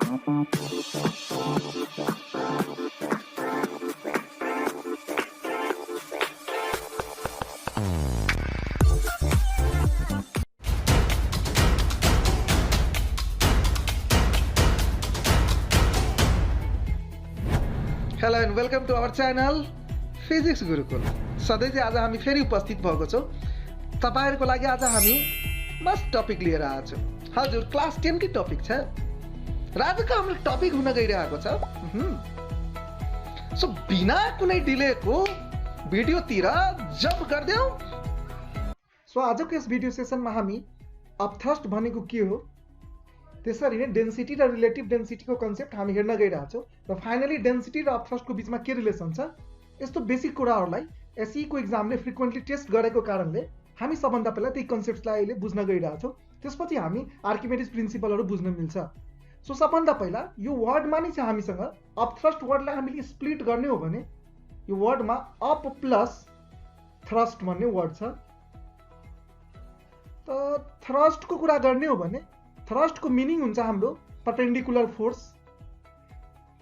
Hello and welcome to our channel physics Gurukul. सधैँ चाहिँ आज हामी फेरि उपस्थित भएको छौँ तपाईँहरूको लागि। आज हामी मस्त टपिक लिएर आएको छौँ। हजुर, क्लास 10 की टपिक छ र आजको हाम्रो टपिक हुन गइरहेको छ सो बिना कुनै डिलेको भिडियोतिर जम्प गरिदेऊ। सो आजको यस भिडियो सेसनमा हामी अपथ्रस्ट भनेको के हो, त्यसरी नै डेन्सिटी र रिलेटिभ डेन्सिटीको कन्सेप्ट हामी हेर्न गइरहेको छौँ र फाइनली डेन्सिटी र अपथ्रस्टको बिचमा के रिलेसन छ, यस्तो बेसिक कुराहरूलाई एसईको एक्जामले फ्रिक्वेन्टली टेस्ट गरेको कारणले हामी सबभन्दा पहिला त्यही कन्सेप्टलाई अहिले बुझ्न गइरहेको छौँ। त्यसपछि हामी आर्किमेडिज प्रिन्सिपलहरू बुझ्न मिल्छ। सो सबभन्दा पहिला यो वर्डमा नै छ हामीसँग अपथ्रस्ट वर्डलाई हामीले स्प्लिट गर्ने हो भने यो वर्डमा अप प्लस थ्रस्ट भन्ने वर्ड छ। त थ्रस्टको कुरा गर्ने हो भने थ्रस्टको मिनिङ हुन्छ हाम्रो परपेन्डिकुलर फोर्स।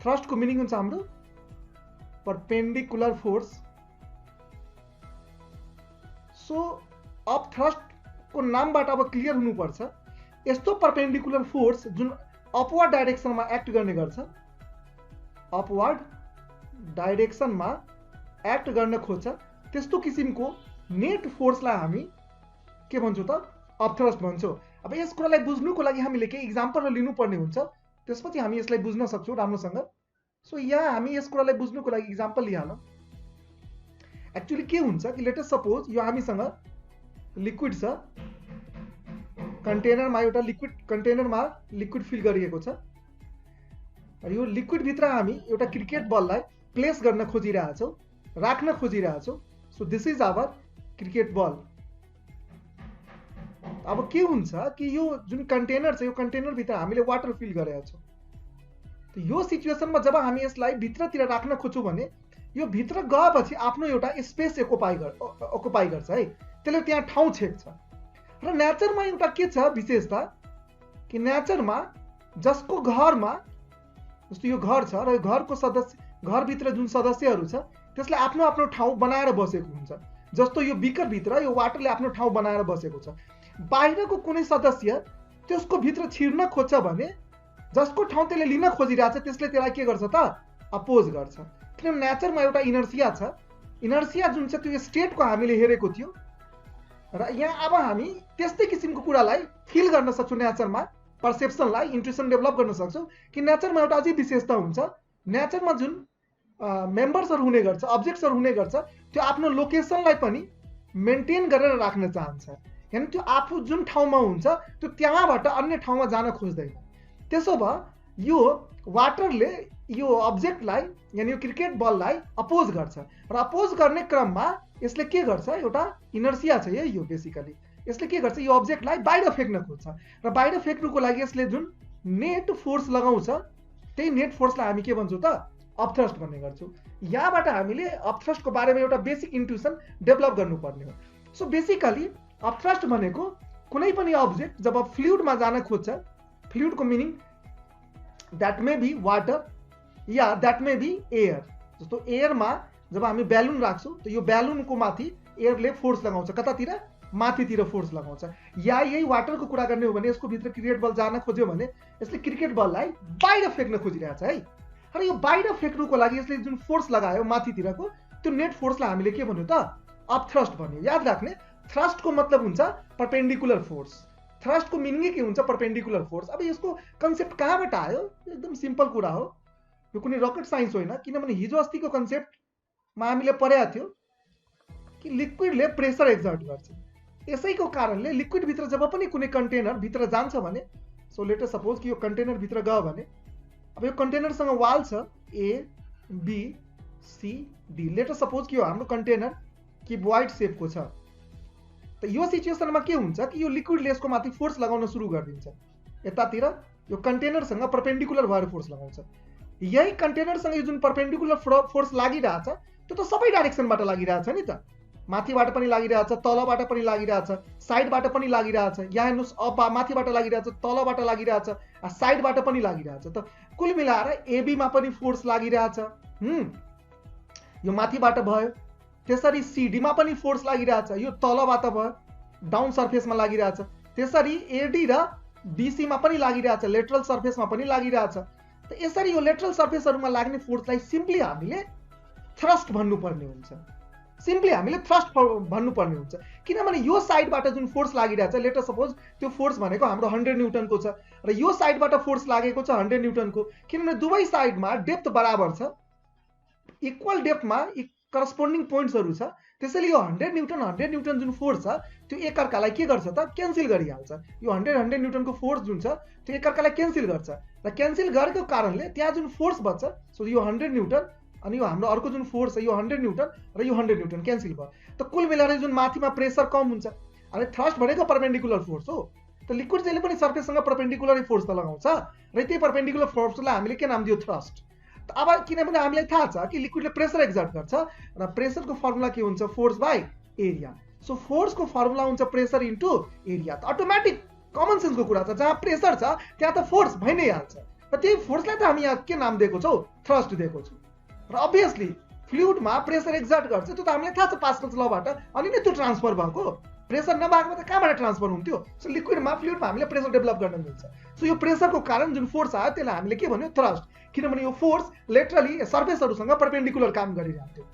थ्रस्टको मिनिङ हुन्छ हाम्रो परपेन्डिकुलर फोर्स। सो अप थ्रस्टको नामबाट अब क्लियर हुनुपर्छ, यस्तो परपेन्डिकुलर फोर्स जुन अपवर्ड डाइरेक्सनमा एक्ट गर्ने गर्छ, अपवर्ड डाइरेक्सनमा एक्ट गर्न खोज्छ, त्यस्तो किसिमको नेट फोर्सलाई हामी के भन्छौँ त अपथ्रस्ट भन्छौँ। अब यस कुरालाई बुझ्नुको लागि हामीले केही इक्जाम्पलहरू लिनुपर्ने हुन्छ, त्यसपछि हामी यसलाई बुझ्न सक्छौँ राम्रोसँग। सो यहाँ हामी यस कुरालाई बुझ्नुको लागि इक्जाम्पल लिइहालौँ। एक्चुअली के हुन्छ कि लेट अस सपोज यो हामीसँग लिक्विड छ, कन्टेनरमा एउटा कन्टेनरमा लिक्विड फिल गरिएको छ र यो लिक्विडभित्र हामी एउटा क्रिकेट बललाई प्लेस गर्न खोजिरहेछौँ, राख्न खोजिरहेछौँ। So this is our cricket ball. अब के हुन्छ कि यो जुन कन्टेनर छ, यो कन्टेनरभित्र हामीले वाटर फिल गरेका छौँ। यो सिचुएसनमा जब हामी यसलाई भित्रतिर राख्न खोज्छौँ भने यो भित्र गएपछि आफ्नो एउटा स्पेस अकुपाई गर्छ है, त्यसले त्यहाँ ठाउँ छेक्छ। र नेचरमा एउटा के छ विशेषता कि नेचरमा जसको घरमा, जस्तो यो घर छ र यो घरको सदस्य, घरभित्र जुन सदस्यहरू छ त्यसले आफ्नो आफ्नो ठाउँ बनाएर बसेको हुन्छ। जस्तो यो बिकरभित्र यो वाटरले आफ्नो ठाउँ बनाएर बसेको छ। बाहिरको कुनै सदस्य त्यसको भित्र छिर्न खोज्छ भने जसको ठाउँ त्यसले लिन खोजिरहेछ त्यसले त्यसलाई के गर्छ त अपोज गर्छ। किनभने नेचरमा एउटा इनर्सिया छ। इनर्सिया जुन छ त्यो स्टेटको हामीले हेरेको थियो र यहाँ अब हामी त्यस्तै किसिमको कुरालाई फिल गर्न सक्छौँ। नेचरमा पर्सेप्सनलाई, इन्ट्युसन डेभलप गर्न सक्छौँ कि नेचरमा एउटा अझै विशेषता हुन्छ। नेचरमा जुन मेम्बर्सहरू हुने गर्छ, अब्जेक्ट्सहरू हुने गर्छ, त्यो आफ्नो लोकेसनलाई पनि मेन्टेन गरेर राख्न चाहन्छ। यानी त्यो आफू जुन ठाउँमा हुन्छ त्यो त्यहाँबाट अन्य ठाउँमा जान खोज्दैन। त्यसो भए यो वाटरले यो अब्जेक्टलाई यानी यो क्रिकेट बललाई अपोज गर्छ र अपोज गर्ने क्रममा यसले के गर्छ, एउटा इनर्सिया छ यो बेसिकली। यसले के गर्छ, यो अब्जेक्टलाई बाहिर फेक्न खोज्छ र बाहिर फेक्नुको लागि यसले जुन नेट फोर्स लगाउँछ त्यही नेट फोर्सलाई हामी के भन्छौँ त अपथ्रस्ट भन्ने गर्छौँ। यहाँबाट हामीले अपथ्रस्टको बारेमा एउटा बेसिक इन्ट्युसन डेभलप गर्नुपर्ने हो। सो बेसिकली अपथ्रस्ट भनेको कुनै पनि अब्जेक्ट जब फ्लुइडमा जान खोज्छ, फ्लुइडको meaning that may be water या द्याट मे बी एयर। जस्तो एयरमा जब हामी ब्यालुन राख्छौँ त यो ब्यालुनको माथि एयरले फोर्स लगाउँछ, कतातिर माथितिर फोर्स लगाउँछ। या यही वाटरको कुरा गर्ने हो भने यसको भित्र क्रिकेट बल जान खोज्यो भने यसले क्रिकेट बललाई बाहिर फेक्न खोजिरहेछ है। र यो बाहिर फेक्नुको लागि यसले जुन फोर्स लगायो माथितिरको त्यो नेट फोर्सलाई हामीले के भन्यो त अपथ्रस्ट भन्यो। याद राख्ने, थ्रस्टको मतलब हुन्छ परपेन्डिकुलर फोर्स। थ्रस्टको मिनिङै के हुन्छ, परपेन्डिकुलर फोर्स। अब यसको कन्सेप्ट कहाँबाट आयो, एकदम सिम्पल कुरा हो, यो कुनै रकेट साइन्स होइन। किनभने हिजो अस्तिको कन्सेप्टमा हामीले पढेका थियौँ कि लिक्विडले प्रेसर एक्जर्ट गर्छ। यसैको कारणले लिक्विडभित्र जब पनि कुनै कन्टेनर भित्र जान्छ भने, सो लेट अस सपोज कि यो कन्टेनर भित्र गयो भने अब यो कन्टेनरसँग वाल छ A B C D. Let us suppose कि यो हाम्रो कन्टेनर क्युबोइड सेपको छ। त यो सिचुएसनमा के हुन्छ कि यो लिक्विडले यसको माथि फोर्स लगाउन सुरु गरिदिन्छ। यतातिर यो कन्टेनरसँग परपेन्डिकुलर भएर फोर्स लगाउँछ। यही कन्टेनरसँग यो जुन परपेन्डिकुलर फोर्स लागिरहेछ त्यो त सबै डाइरेक्सनबाट लागिरहेछ नि त। माथिबाट पनि लागिरहेछ, तलबाट पनि लागिरहेछ, साइडबाट पनि लागिरहेछ। यहाँ हेर्नुहोस्, अब माथिबाट लागिरहेछ, तलबाट लागिरहेछ, साइडबाट पनि लागिरहेछ। त कुल मिलाएर एबीमा पनि फोर्स लागिरहेछ। यो माथिबाट भयो। त्यसरी सीडीमा पनि फोर्स लागिरहेछ, यो तलबाट भयो, डाउन सर्फेसमा लागिरहेछ। त्यसरी एडी र बीसीमा पनि लागिरहेछ, लेटरल सर्फेसमा पनि लागिरहेछ। त यसरी यो लेटरल सर्फेसहरुमा लाग्ने फोर्सलाई सिम्पली हामीले थ्रस्ट भन्नुपर्ने हुन्छ। सिम्पली हामीले थ्रस्ट भन्नुपर्ने हुन्छ, किनभने यो साइडबाट जुन फोर्स लागिरहेछ, लेट अस सपोज त्यो फोर्स भनेको हाम्रो 100 न्यूटनको छ र यो साइडबाट फोर्स लागेको छ 100 न्यूटनको, किनभने दुवै साइडमा डेप्थ बराबर छ, इक्वल डेप्थमा करस्पोन्डिङ पोइन्ट्सहरु छ। त्यसैले यो 100 न्यूटन जुन फोर्स छ त्यो एकअर्कालाई के गर्छ त क्यान्सल गरिहाल्छ। यो 100 न्यूटनको फोर्स जुन छ त्यो एकअर्कालाई क्यान्सल गर्छ र क्यान्सल गरेको कारणले त्यहाँ जुन फोर्स बच्छ, सो यो 100 न्यूटन अनि यो हाम्रो अर्को जुन फोर्स छ यो 100 न्यूटन र यो 100 न्यूटन क्यान्सल भयो। त कुल मिलाएर जुन माथिमा प्रेसर कम हुन्छ। अनि थ्रस्ट भनेको परपेन्डिकुलर फोर्स हो। त लिक्विड जहिले पनि सर्फेससँग परपेन्डिकुलर फोर्स त लगाउँछ र त्यही परपेन्डिकुलर फोर्सलाई हामीले के नाम दियो थ्रस्ट। अब किनभने हामीलाई थाहा छ कि लिक्विडले प्रेसर एक्जर्ट गर्छ र प्रेसरको फर्मुला के हुन्छ, फोर्स बाइ एरिया। सो फोर्सको फर्मुला हुन्छ प्रेसर इन्टु एरिया। त अटोमेटिक कमन सेन्सको कुरा छ, जहाँ प्रेसर छ त्यहाँ त फोर्स भइ नै हाल्छ र त्यही फोर्सलाई त हामी यहाँ के नाम दिएको छौ, थ्रस्ट दिएको छौ। र अभियसली फ्लुइडमा प्रेसर एक्जर्ट गर्छ, त्यो त हामीलाई थाहा छ पास्कल्स लबाट, अनि नै त्यो ट्रान्सफर भएको। प्रेसर नभएकोमा त कहाँबाट ट्रान्सफर हुन्थ्यो। सो लिक्विडमा फ्लुइडमा हामीले प्रेसर डेभलप गर्न मिल्छ। सो यो प्रेसरको कारण जुन फोर्स आयो त्यसलाई हामीले के भन्यो, थ्रस्ट, किनभने यो फोर्स लेटरली सर्फेसहरुसँग परपेन्डिकुलर काम गरिरहेको थियो।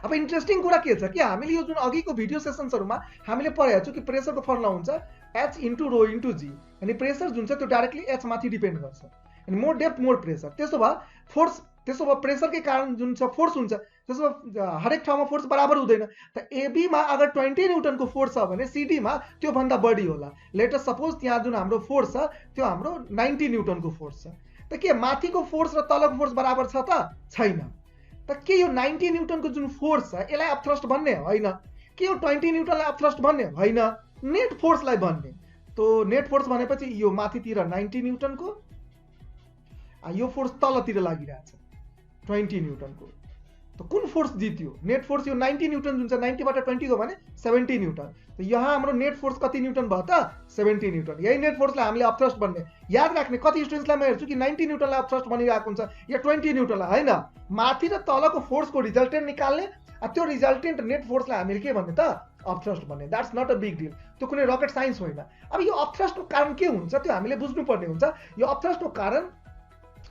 अब इन्ट्रेस्टिङ कुरा के छ कि हामीले यो जुन अघिको भिडियो सेसन्सहरुमा हामीले पढेका छौं कि प्रेसरको फर्मुला हुन्छ h इन्टु रो इन्टु जी। अनि प्रेसर जुन छ त्यो डाइरेक्टली h माथि डिपेन्ड गर्छ। अनि मोर डेप्थ मोर प्रेसर। त्यसो भए फोर्स, त्यसो भए प्रेसरकै कारण जुन छ फोर्स हुन्छ, त्यसो भए हरेक ठाउँमा फोर्स बराबर हुँदैन। त एबी मा अगर 20 न्यूटनको फोर्स छ भने सीडी मा त्यो भन्दा बढी होला। लेट अस सपोज त्यहाँ जुन हाम्रो फोर्स छ त्यो हाम्रो 90 न्यूटनको फोर्स छ। त के माथिको फोर्स र तलको फोर्स बराबर छ त छैन। त के यो 90 न्यूटनको जुन फोर्स छ यसलाई अपथ्रस्ट भन्ने होइन, के यो 20 न्यूटनलाई अपथ्रस्ट भन्ने होइन, नेट फोर्सलाई भन्ने। तो नेट फोर्स भनेपछि यो माथितिर 90 न्यूटनको, यो फोर्स तलतिर लागिरहेछ 20 न्यूटनको। तो कुन फोर्स जित्यो, नेट फोर्स यो 90 न्यूटन जुन छ 90 बाट 20 गयो भने 70 न्यूटन। तो यहाँ हाम्रो नेट फोर्स कति न्यूटन भयो त 70 न्यूटन। यही नेट फोर्सलाई हामीले अपथ्रस्ट भन्ने। याद राख्ने, कति स्टुडेन्ट्सलाई म हेर्छु कि 90 न्यूटनलाई अपथ्रस्ट भनिरहेको हुन्छ या 20 न्यूटनलाई, हैन। माथि र तलको फोर्सको रिजल्टेन्ट निकाल्ने, त्यो रिजल्टेन्ट नेट फोर्सलाई हामीले के भन्ने त अपथ्रस्ट भन्ने। That's not a big deal, त्यो कुनै रकेट साइन्स होइन। अब यो अपथ्रस्टको कारण के हुन्छ त्यो हामीले बुझ्नु पर्ने हुन्छ। यो अपथ्रस्टको कारण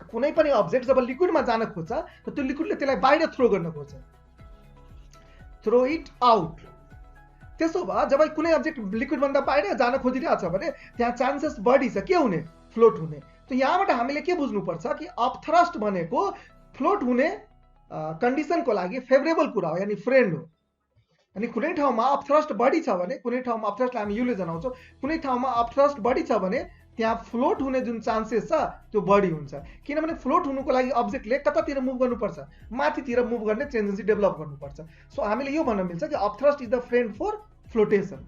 कुनै पनि अब्जेक्ट जब लिक्विडमा जान खोज्छ त त्यो लिक्विडले त्यसलाई बाहिर थ्रो गर्न खोज्छ, थ्रो इट आउट। त्यसो भए जब कुनै अब्जेक्ट लिक्विड भन्दा बाहिर जान खोजिरहेछ भने त्यहाँ चान्सेस बढी छ के हुने, फ्लोट हुने। त यहाँबाट हामीले के बुझ्नु पर्छ कि अपथ्रस्ट भनेको फ्लोट हुने कन्डिसनको लागि फेभरेबल कुरा हो, यानी फ्रेन्ड हो। अनि कुनै ठाउँमा अपथ्रस्ट बढी छ भने, कुनै ठाउँमा अपथ्रस्टलाई हामी युले जनाउँछौँ, कुनै ठाउँमा अपथ्रस्ट बढी छ भने त्यहाँ फ्लोट हुने जुन चान्सेस छ त्यो बढी हुन्छ। किनभने फ्लोट हुनुको लागि अब्जेक्टले कतातिर मुभ गर्नुपर्छ, माथितिर मुभ गर्ने टेन्डेन्सी डेभलप गर्नुपर्छ। सो हामीले यो भन्न मिल्छ कि upthrust is the friend for flotation.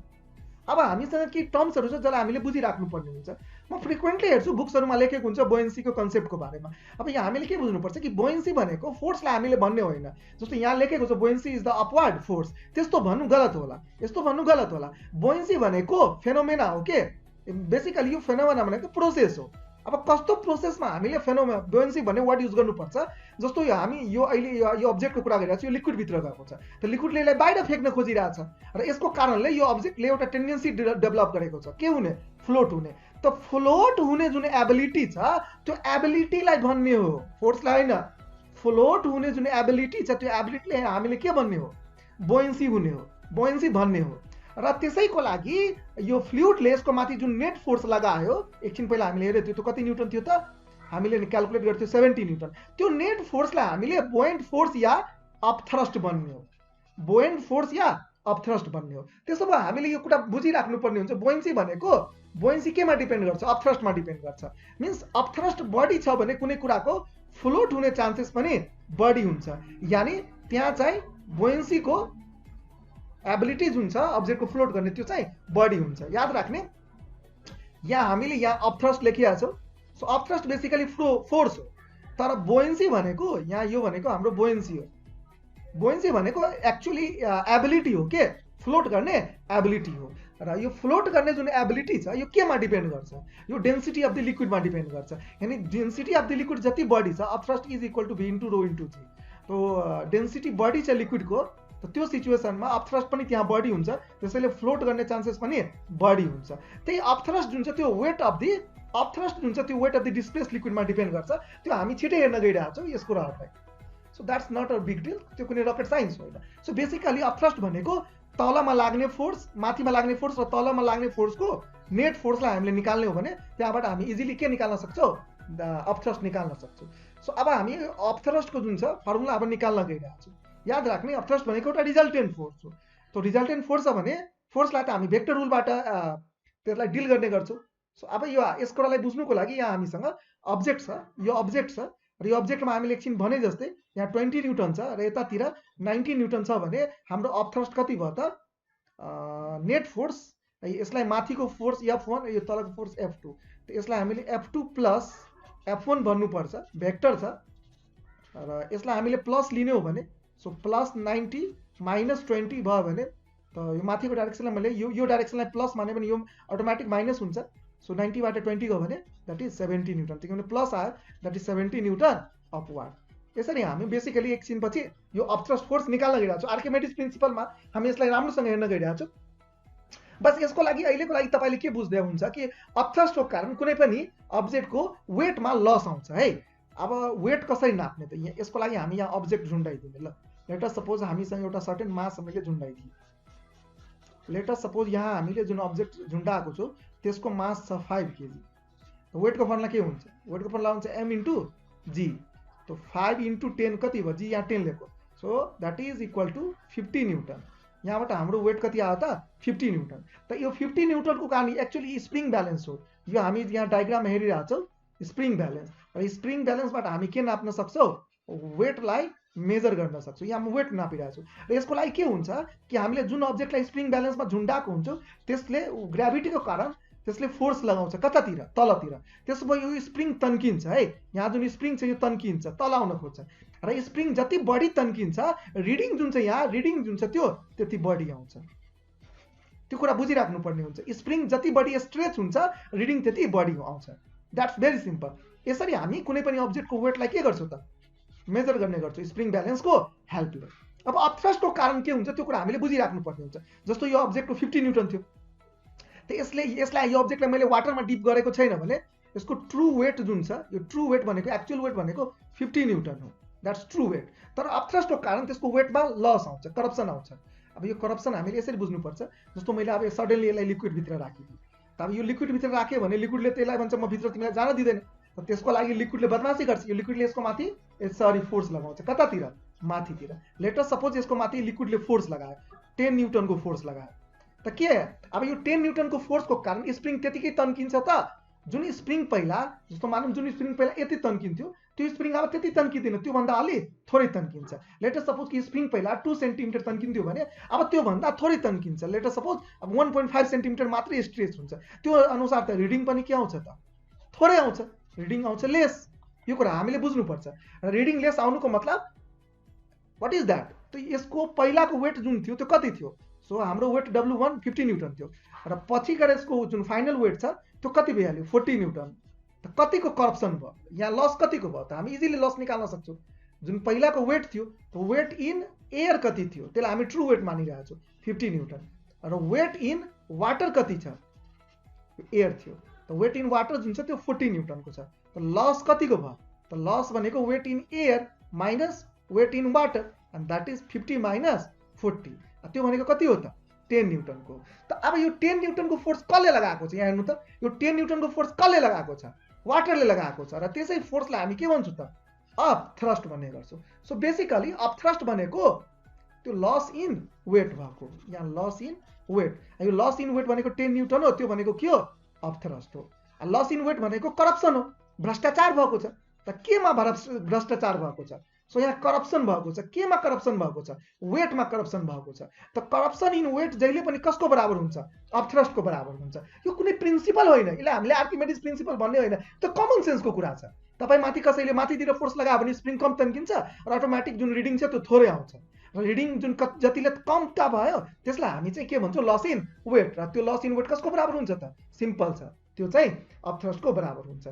अब हामीसँग के टर्म्सहरु छ जसलाई हामीले बुझिराख्नु पर्ने हुन्छ। म फ्रिक्वेन्टली हेर्छु बुक्सहरुमा लेखेको हुन्छ बोयन्सीको कन्सेप्टको बारेमा। अब यहाँ हामीले के बुझ्नुपर्छ कि बोयन्सी भनेको फोर्सलाई हामीले भन्ने होइन। जस्तो यहाँ लेखेको छ बोयन्सी इज द अपवर्ड फोर्स, त्यस्तो भन्नु गलत होला, यस्तो भन्नु गलत होला। बोयन्सी भनेको फेनोमेना हो के, बेसिकली यो फेनोमेना भनेको प्रोसेस हो। अब कस्तो प्रोसेसमा हामीले फेनोमेना बोयन्सी भन्ने वर्ड युज गर्नुपर्छ, जस्तो यो हामी यो अहिले यो अब्जेक्टको कुरा गरिरहेको छ, यो लिक्विड भित्र गएको छ, त लिक्विडले यसलाई बाहिर फेक्न खोजिरहेछ र यसको कारणले यो अब्जेक्टले एउटा टेन्डेन्सी डेभलप गरेको छ के हुने, फ्लोट हुने। त फ्लोट हुने जुन एबिलिटी छ त्यो एबिलिटीलाई भन्ने हो, फोर्सलाई होइन। फ्लोट हुने जुन एबिलिटी छ त्यो एबिलिटीले हामीले के भन्ने हो, बोयन्सी हुने हो, बोयन्सी भन्ने हो। र त्यसैको लागि यो फ्लुइडले यसको माथि जुन नेट फोर्स लगायो, एकछिन पहिला हामीले हेरेको थियो त्यो कति न्यूटन थियो त, हामीले क्याल्कुलेट गर्थ्यो 70 न्यूटन। त्यो नेट फोर्सलाई हामीले बोयन्ट फोर्स या अपथ्रस्ट भन्ने हो, बोयन्ट फोर्स या अपथ्रस्ट भन्ने हो। त्यसो भए हामीले यो कुरा बुझिराख्नु पर्ने हुन्छ, बोयन्सी भनेको बोयन्सी केमा डिपेन्ड गर्छ, अपथ्रस्टमा डिपेन्ड गर्छ। मिन्स अपथ्रस्ट बढी छ भने कुनै कुराको फ्लोट हुने चान्सेस पनि बढी हुन्छ, यानी त्यहाँ चाहिँ बोयन्सीको एबिलिटी जुन छ अब्जेक्टको फ्लोट गर्ने त्यो चाहिँ बढी हुन्छ। याद राख्ने, यहाँ हामीले यहाँ अपथ्रस्ट लेखिरहेको छौँ। सो अपथ्रस्ट बेसिकली फोर्स हो, तर बोयन्सी भनेको यहाँ यो भनेको हाम्रो बोयन्सी हो। बुओयन्सी भनेको एक्चुअली एबिलिटी हो के, फ्लोट गर्ने एबिलिटी हो। र यो फ्लोट गर्ने जुन एबिलिटी छ यो केमा डिपेन्ड गर्छ, यो डेन्सिटी अफ द लिक्विडमा डिपेन्ड गर्छ। यानी डेन्सिटी अफ द लिक्विड जति बढी छ upthrust is equal to v into rho into g. तो डेन्सिटी बढी छ लिक्विडको, त त्यो सिचुएसनमा अपथ्रस्ट पनि त्यहाँ बढी हुन्छ, त्यसैले फ्लोट गर्ने चान्सेस पनि बढी हुन्छ। त्यही अपथ्रस्ट जुन छ त्यो वेट अफ द अपथ्रस्ट जुन छ त्यो वेट अफ द डिस्प्लेस लिक्विडमा डिपेन्ड गर्छ। त्यो हामी छिटै हेर्न गइरहेको छौँ यसको रहरलाई। So that's not a big deal, त्यो कुनै रकेट साइन्स होइन। सो बेसिकली अपथ्रस्ट भनेको तलमा लाग्ने फोर्स, माथिमा लाग्ने फोर्स र तलमा लाग्ने फोर्सको नेट फोर्सलाई हामीले निकाल्ने हो भने त्यहाँबाट हामी इजिली के निकाल्न सक्छौँ, अपथ्रस्ट निकाल्न सक्छौँ। सो अब हामी अपथ्रस्टको जुन छ फर्मुला अब निकाल्न गइरहेको छौँ। याद राख्ने अपथ्रस्ट भनेको एउटा रिजल्टेन्ट फोर्स हो। तो रिजल्टेन्ट फोर्स छ भने फोर्सलाई त हामी भेक्टर रुलबाट त्यसलाई डिल गर्ने गर्छौँ। सो अब यो यस कुरालाई बुझ्नुको लागि यहाँ हामीसँग अब्जेक्ट छ, यो अब्जेक्ट छ र यो अब्जेक्टमा हामीले एकछिन भने जस्तै यहाँ 20 न्युटन छ र यतातिर 19 न्युटन छ भने हाम्रो अपथ्रस्ट कति भयो त, नेट फोर्स, यसलाई माथिको फोर्स F1, यो तलको फोर्स F2, त यसलाई हामीले F2 प्लस F1 भन्नुपर्छ, भेक्टर छ र यसलाई हामीले प्लस लिने हो भने सो प्लस 90 माइनस 20 भयो भने त यो माथिको डाइरेक्सनलाई मैले यो डाइरेक्सनलाई प्लस माने भने यो अटोमेटिक माइनस हुन्छ। सो 90 बाट 20 गयो भने द्याट इज 70 न्युटन, किनभने प्लस आयो द्याट इज 70 न्युटन अपवार्ड। यसरी हामी बेसिकली एकछिनपछि यो अपथ्रस्ट फोर्स निकाल्न गइरहेको छौँ। आर्किमेडिस प्रिन्सिपलमा हामी यसलाई राम्रोसँग हेर्न गइरहेको छौँ। बस यसको लागि अहिलेको लागि तपाईँले के बुझ्दै हुन्छ कि अपथ्रस्टको कारण कुनै पनि अब्जेक्टको वेटमा लस आउँछ है। अब वेट कसरी नाप्ने त, यहाँ यसको लागि हामी यहाँ अब्जेक्ट झुन्डाइदिने। ल लेट अस सपोज हामीसँग एउटा सर्टेन मास हामीले झुन्डाइदियो। लेट अस सपोज यहाँ हामीले जुन अब्जेक्ट झुन्डाएको छौँ त्यसको मास छ 5 केजी। वेटको फर्मुला के हुन्छ, वेटको फर्मुला हुन्छ m इन्टु जी। तो 5 इन्टु 10 कति भयो, जी यहाँ 10 लेखो, so that is equal to 50 newton. यहाँबाट हाम्रो वेट कति आयो त 50 न्युटन। त यो 50 न्युटनको कारण एक्चुअली स्प्रिङ ब्यालेन्स हो। यो हामी यहाँ डायग्राम हेरिरहेको छौँ स्प्रिङ ब्यालेन्स, र स्प्रिङ ब्यालेन्सबाट हामी के नाप्न सक्छौँ, वेटलाई मेजर गर्न सक्छौँ। यहाँ म वेट नापिरहेको छु र यसको लागि के हुन्छ कि हामीले जुन अब्जेक्टलाई स्प्रिङ ब्यालेन्समा झुन्डाएको हुन्छ त्यसले ग्राभिटीको कारण त्यसले फोर्स लगाउँछ कतातिर, तलतिर। त्यसो भए यो स्प्रिङ तन्किन्छ है, यहाँ जुन स्प्रिङ छ यो तन्किन्छ, तल आउन खोज्छ र स्प्रिङ जति बढी तन्किन्छ रिडिङ जुन छ यहाँ रिडिङ जुन छ त्यो त्यति बढी आउँछ। त्यो कुरा बुझिराख्नु पर्ने हुन्छ। स्प्रिङ जति बढी स्ट्रेच हुन्छ रिडिङ त्यति बढी आउँछ। That's very simple. यसरी हामी कुनै पनि अब्जेक्टको वेटलाई के गर्छौँ त, मेजर गर्ने गर्छौँ स्प्रिङ ब्यालेन्सको हेल्पले। अब अपथ्रस्टको कारण के हुन्छ त्यो कुरा हामीले बुझिराख्नु पर्ने हुन्छ। जस्तो यो अब्जेक्टको 50 न्युटन थियो, त यसलाई यो अब्जेक्टलाई मैले वाटरमा डिप गरेको छैन भने यसको ट्रु वेट जुन छ, यो ट्रु वेट भनेको एक्चुअल वेट भनेको 50 न्युटन हो, द्याट्स ट्रु वेट। तर अपथ्रस्टको कारण त्यसको वेटमा लस आउँछ, करप्सन आउँछ। अब यो करप्सन हामीले यसरी बुझ्नुपर्छ। जस्तो मैले अब सडनली यसलाई लिक्विडभित्र राखिदिएँ, त अब यो लिक्विडभित्र राख्यो भने लिक्विडले त्यसलाई भन्छ म भित्र तिमीलाई जान दिँदैन, त त्यसको लागि लिक्विडले बदमासी गर्छ। यो लिक्विडले यसको माथि फोर्स लगाउँछ, कतातिर, माथितिर। लेट अस सपोज यसको माथि लिक्विडले फोर्स लगायो, 10 न्युटनको फोर्स लगायो, त के अब यो 10 न्युटनको फोर्सको कारण स्प्रिङ त्यतिकै तन्किन्छ त। जुन स्प्रिङ पहिला, जस्तो मानौँ जुन स्प्रिङ पहिला यति तन्किन्थ्यो त्यो स्प्रिङ अब त्यति तन्किँदैन, त्योभन्दा अलि थोरै तन्किन्छ। लेट अस सपोज कि स्प्रिङ पहिला 2 सेन्टिमिटर तन्किन्थ्यो भने अब त्योभन्दा थोरै तन्किन्छ। लेट अस सपोज अब 1.5 सेन्टिमिटर मात्रै स्ट्रेच हुन्छ, त्यो अनुसार त रिडिङ पनि के आउँछ त, थोरै आउँछ, रिडिङ आउँछ लेस। यो कुरा हामीले बुझ्नुपर्छ। र रिडिङ लेस आउनुको मतलब वाट इज द्याट, त यसको पहिलाको वेट जुन थियो त्यो कति थियो, सो हाम्रो वेट W1 50 न्युटन थियो र पछि गएर यसको जुन फाइनल वेट छ त्यो कति भइहाल्यो 40 न्युटन। त कतिको करप्सन भयो, यहाँ लस कतिको भयो त, हामी इजिली लस निकाल्न सक्छौँ। जुन पहिलाको वेट थियो त वेट इन एयर कति थियो त्यसलाई हामी ट्रु वेट मानिरहेको छौँ 50 न्युटन, र वेट इन वाटर कति छ, एयर थियो, त वेट इन वाटर जुन छ त्यो 40 न्युटनको छ। त लस कतिको भयो त, लस भनेको weight in air minus weight in water, and that is 50 minus 40, त्यो भनेको कति हो त 10 न्युटनको। त अब यो 10 न्युटनको फोर्स कसले लगाएको छ, यहाँ हेर्नु त, यो 10 न्युटनको फोर्स कसले लगाएको छ, वाटरले लगाएको छ, र त्यसै फोर्सलाई हामी के भन्छौँ त, अपथ्रस्ट भन्ने गर्छौँ। सो बेसिकली अपथ्रस्ट भनेको त्यो लस इन वेट भएको, यहाँ लस इन वेट। यो लस इन वेट भनेको 10 न्युटन हो, त्यो भनेको के हो, अपथ्रस्ट हो। लस इन वेट भनेको करप्सन हो, भ्रष्टाचार भएको छ। त केमा भ्रष्टाचार भएको छ, सो यहाँ करप्सन भएको छ। केमा करप्सन भएको छ, वेटमा करप्सन भएको छ। त करप्सन इन वेट जहिले पनि कसको बराबर हुन्छ, अपथ्रस्टको बराबर हुन्छ। यो कुनै प्रिन्सिपल होइन, यसलाई हामीले आर्किमेडिस प्रिन्सिपल भन्ने होइन, त्यो कमन सेन्सको कुरा छ। त तपाईँ माथि कसैले माथितिर फोर्स लगायो भने स्प्रिङ कम तन्किन्छ र अटोमेटिक जुन रिडिङ छ त्यो थोरै आउँछ र रिडिङ जुन जतिले कमता भयो त्यसलाई हामी चाहिँ के भन्छौँ लस इन वेट र त्यो लस इन वेट कसको बराबर हुन्छ त सिम्पल छ त्यो चाहिँ अपथ्रस्टको बराबर हुन्छ।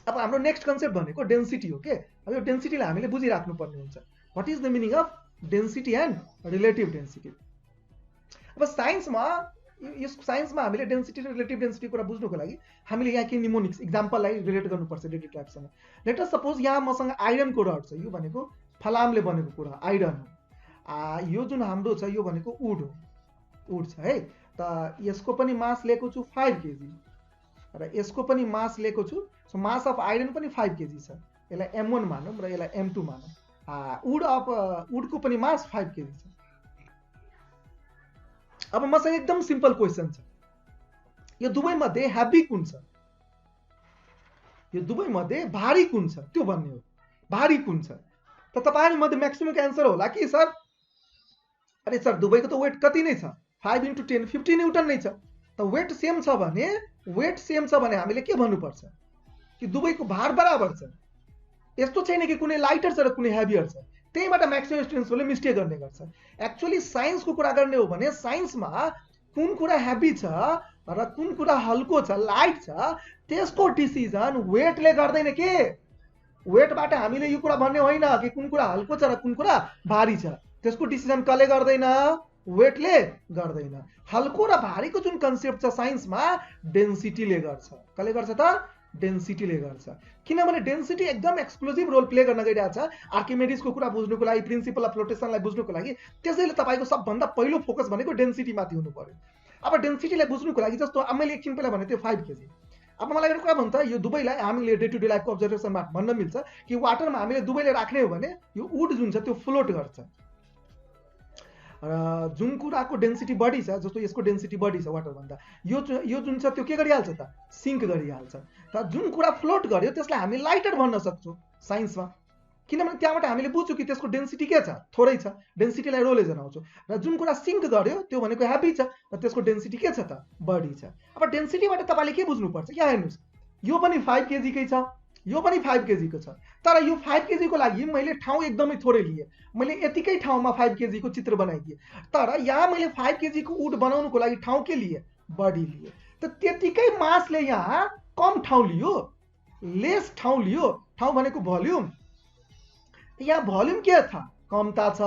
अब हाम्रो नेक्स्ट कन्सेप्ट भनेको डेन्सिटी हो के। अब यो डेन्सिटीलाई हामीले बुझिराख्नु पर्ने हुन्छ। What is the meaning of density and relative density. अब साइन्समा हामीले डेन्सिटी र रिलेटिभ डेन्सिटी कुरा बुझ्नुको लागि हामीले यहाँ के निमोनिक्स इक्जाम्पललाई रिलेट गर्नुपर्छ डेली लाइफसँग। लेट अस सपोज यहाँ मसँग आइरनको रड छ, यो भनेको फलामले बनेको कुरा आइरन हो। यो जुन हाम्रो छ यो भनेको वुड हो, वुड छ है। त यसको पनि मास लिएको छु 5 केजी र यसको पनि मास लिएको छु। सो मास अफ आइरन पनि 5 केजी छ, यसलाई M1 मानौँ र यसलाई M2 मानौँ। वुडको पनि मास 5 केजी छ। अब मसँग एकदम सिम्पल क्वेसन छ, यो दुवै मध्ये हेभी कुन छ, यो दुवै मध्ये भारी कुन छ त्यो भन्ने हो। भारी कुन छ त तपाईहरु मध्ये म्याक्सिममको आन्सर होला कि सर अरे सर दुवैको त वेट कति नै छ 5 × 10 50 न्युटन नै छ। त वेट सेम छ भने हामीले के भन्नुपर्छ कि दुवैको भार बराबर छ। यस्तो छैन कि कुनै लाइटर छ र कुनै हेभियर छ, त्यहीबाट म्याक्सिमम स्टुडेन्ट्सहरूले मिस्टेक गर्ने गर्छ। एक्चुअली साइन्सको कुरा गर्ने हो भने साइन्समा कुन कुरा हेभी छ र कुन कुरा हल्को छ लाइट छ त्यसको डिसिजन वेटले गर्दैन के। वेटबाट हामीले यो कुरा भन्ने होइन कि कुन कुरा हल्को छ र कुन कुरा भारी छ, त्यसको डिसिजन कसले गर्दैन, वेटले गर्दैन। हल्को र भारीको जुन कन्सेप्ट छ साइन्समा डेन्सिटीले गर्छ। कसले गर्छ त, डेन्सिटीले गर्छ। किनभने डेन्सिटी एकदम एक्सक्लुसिभ रोल प्ले गर्न गइरहेछ आर्किमेडिसको कुरा बुझ्नुको लागि, प्रिन्सिपल अफ फ्लोटेसनलाई बुझ्नुको लागि। त्यसैले तपाईको सबभन्दा पहिलो फोकस भनेको डेन्सिटी माथि हुनु पर्यो। अब डेन्सिटीलाई बुझ्नुको लागि जस्तो अब मैले एकछिन पहिला भने त्यो 5 केजी। अब मलाई एउटा कुरा भन्छ यो दुवैलाई हामीले डे टु डे लाइफको अब्जर्भेसनमा भन्न मिल्छ कि वाटरमा हामीले दुवैले राख्ने हो भने यो वुड जुन छ त्यो फ्लोट गर्छ र जुन कुराको डेन्सिटी बढी छ, जस्तो यसको डेन्सिटी बढी छ वाटर भन्दा, यो जुन छ त्यो के गरिहाल्छ त, सिङ्क गरिहाल्छ। त जुन कुरा फ्लोट गर्यो त्यसलाई हामी लाइटर भन्न सक्छौँ साइन्समा, किनभने त्यहाँबाट हामीले बुझ्छौँ कि त्यसको डेन्सिटी के छ, थोरै छ, डेन्सिटीलाई रोले जनाउँछौँ। र जुन कुरा सिङ्क गर्यो त्यो भनेको हेभी छ र त्यसको डेन्सिटी के छ त, बढी छ। अब डेन्सिटीबाट तपाईँले के बुझ्नुपर्छ, यहाँ हेर्नुहोस् यो पनि 5 केजीकै छ, यो पनि 5 केजीको छ, तर यो 5 केजीको लागि मैले ठाउँ एकदमै थोरै लिए, मैले यतिकै ठाउँमा 5 केजीको चित्र बनाइदिएँ। तर यहाँ मैले 5 केजीको वुड बनाउनुको लागि ठाउँ के लिए, बढी लिए। त त्यतिकै मासले यहाँ कम ठाउँ लियो, लेस ठाउँ लियो। ठाउँ भनेको भोल्युम, यहाँ भोल्युम के छ, कमता छ।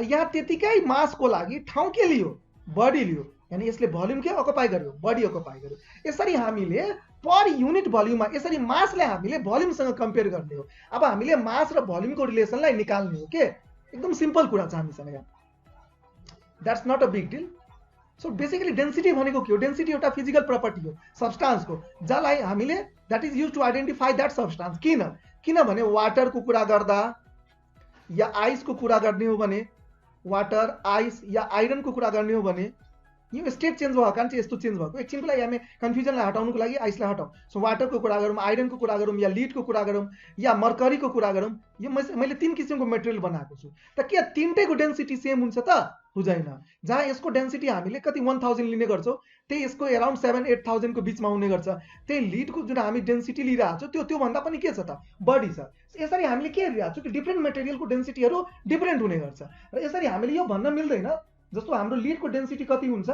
यहाँ त्यतिकै मासको लागि ठाउँ के लियो, बढी लियो। यानी यसले भोल्युम के अकुपाई गर्यो, बढी अकुपाई गर्यो। यसरी हामीले पर युनिट भोल्युममा यसरी मासलाई हामीले भोल्युमसँग कम्पेयर गर्ने हो। अब हामीले मास र भोल्युमको रिलेसनलाई निकाल्ने हो के। एकदम सिम्पल कुरा छ हामीसँग यहाँ, that's not a big deal. So basically density भनेको के हो, डेन्सिटी एउटा फिजिकल प्रपर्टी हो सब्स्टान्सको, जसलाई हामीले that is use to identify that substance. किनभने वाटरको कुरा गर्दा या आइसको कुरा गर्ने हो भने, वाटर आइस या आइरनको कुरा गर्ने हो भने यो स्टेट चेन्ज भएको कारण चाहिँ यस्तो चेन्ज भएको। एकछिनको लागि हामी कन्फ्युजनलाई हटाउनुको लागि आइसलाई हटाउँ। सो वाटरको कुरा गरौँ, आइरनको कुरा गरौँ, या लिडको कुरा गरौँ, या मर्करीको कुरा गरौँ। यो मैले 3 किसिमको मेटेरियल बनाएको छु। त के तिनटैको डेन्सिटी सेम हुन्छ त, हुँदैन। जहाँ यसको डेन्सिटी हामीले कति 1000 लिने गर्छौँ त्यही यसको अराउन्ड 7-8,000 को बिचमा हुने गर्छ। त्यही लिडको जुन हामी डेन्सिटी लिइरहेको छौँ त्योभन्दा पनि के छ त, बढी छ। यसरी हामीले के हेरिरहेको छौँ कि डिफ्रेन्ट मेटेरियलको डेन्सिटीहरू डिफ्रेन्ट हुने गर्छ र यसरी हामीले यो भन्न मिल्दैन। जस्तो हाम्रो लिडको डेन्सिटी कति हुन्छ,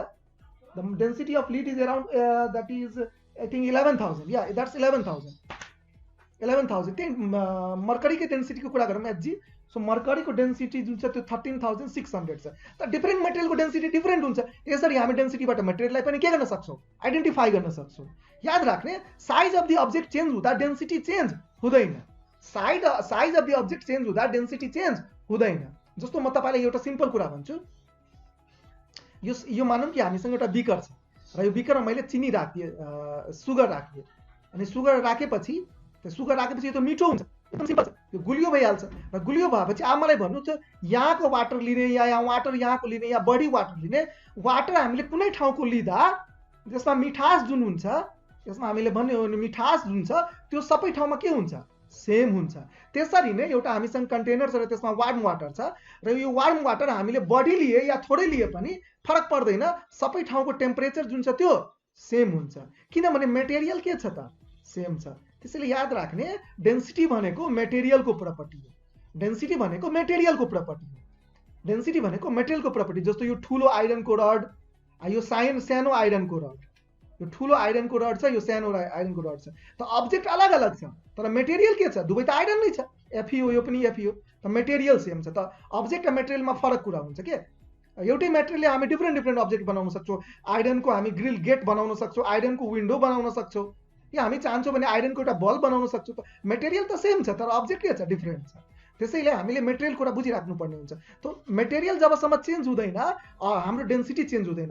the density of lead is around that is I think 11,000, या द्याट्स 11,000। त्यही मर्करीको डेन्सिटीको कुरा गरौँ एचजी। सो मर्करीको डेन्सिटी जुन छ त्यो 13,600 छ। त डिफ्रेन्ट मेटेरियलको डेन्सिटी डिफ्रेन्ट हुन्छ। यसरी हामी डेन्सिटीबाट मेटेरियललाई पनि के गर्न सक्छौँ, आइडेन्टिफाई गर्न सक्छौँ। याद राख्ने, size of the object change हुँदा डेन्सिटी चेन्ज हुँदैन। Size of the object change हुँदा डेन्सिटी चेन्ज हुँदैन। जस्तो म तपाईँलाई एउटा सिम्पल कुरा भन्छु, यो मानौँ कि हामीसँग एउटा बिकर छ र यो बिकरमा मैले चिनी राखिदिएँ, सुगर राखिदिएँ। अनि सुगर राखेपछि यो त मिठो हुन्छ, एकदम सिम्पल छ, यो गुलियो भइहाल्छ। र गुलियो भएपछि अब मलाई भन्नु छ यहाँको वाटर लिने या यहाँ वाटर यहाँको लिने या बढी वाटर लिने, वाटर हामीले कुनै ठाउँको लिँदा त्यसमा मिठास जुन हुन्छ, त्यसमा हामीले भन्ने हो भने मिठास जुन छ त्यो सबै ठाउँमा के हुन्छ, सेम हुन्छ। त्यसरी नै एउटा हामीसँग कन्टेनर छ र त्यसमा वार्म वाटर छ र यो वार्म वाटर हामीले बढी लिए या थोरै लिए पनि फरक पर्दैन, सबै ठाउँको टेम्परेचर जुन छ त्यो सेम हुन्छ। किनभने मेटेरियल के छ त, सेम छ। त्यसैले याद राख्ने डेन्सिटी भनेको मेटेरियलको प्रपर्टी हो, डेन्सिटी भनेको मेटेरियलको प्रपर्टी हो, डेन्सिटी भनेको मेटेरियलको प्रपर्टी। जस्तो यो ठुलो आइरनको रड, यो सानो आइरनको रड, यो ठुलो आइरनको रड छ, यो सानो आइरनको रड छ, त अब्जेक्ट अलग अलग छ तर मेटेरियल के छ, दुवै त आइरन नै छ, एफई हो यो पनि एफई हो, त मेटेरियल सेम छ। त अब्जेक्ट र मेटेरियलमा फरक कुरा हुन्छ के, एउटै मेटेरियलले हामी डिफ्रेन्ट अब्जेक्ट बनाउन सक्छौँ। आइरनको हामी ग्रिल गेट बनाउन सक्छौँ, आइरनको विन्डो बनाउन सक्छौँ, या हामी चाहन्छौँ भने आइरनको एउटा बल्ब बनाउन सक्छौँ। त मेटेरियल त सेम छ तर अब्जेक्ट के छ, डिफ्रेन्ट छ। त्यसैले हामीले मेटेरियल कुरा बुझिराख्नुपर्ने हुन्छ। त मेटेरियल जबसम्म चेन्ज हुँदैन हाम्रो डेन्सिटी चेन्ज हुँदैन।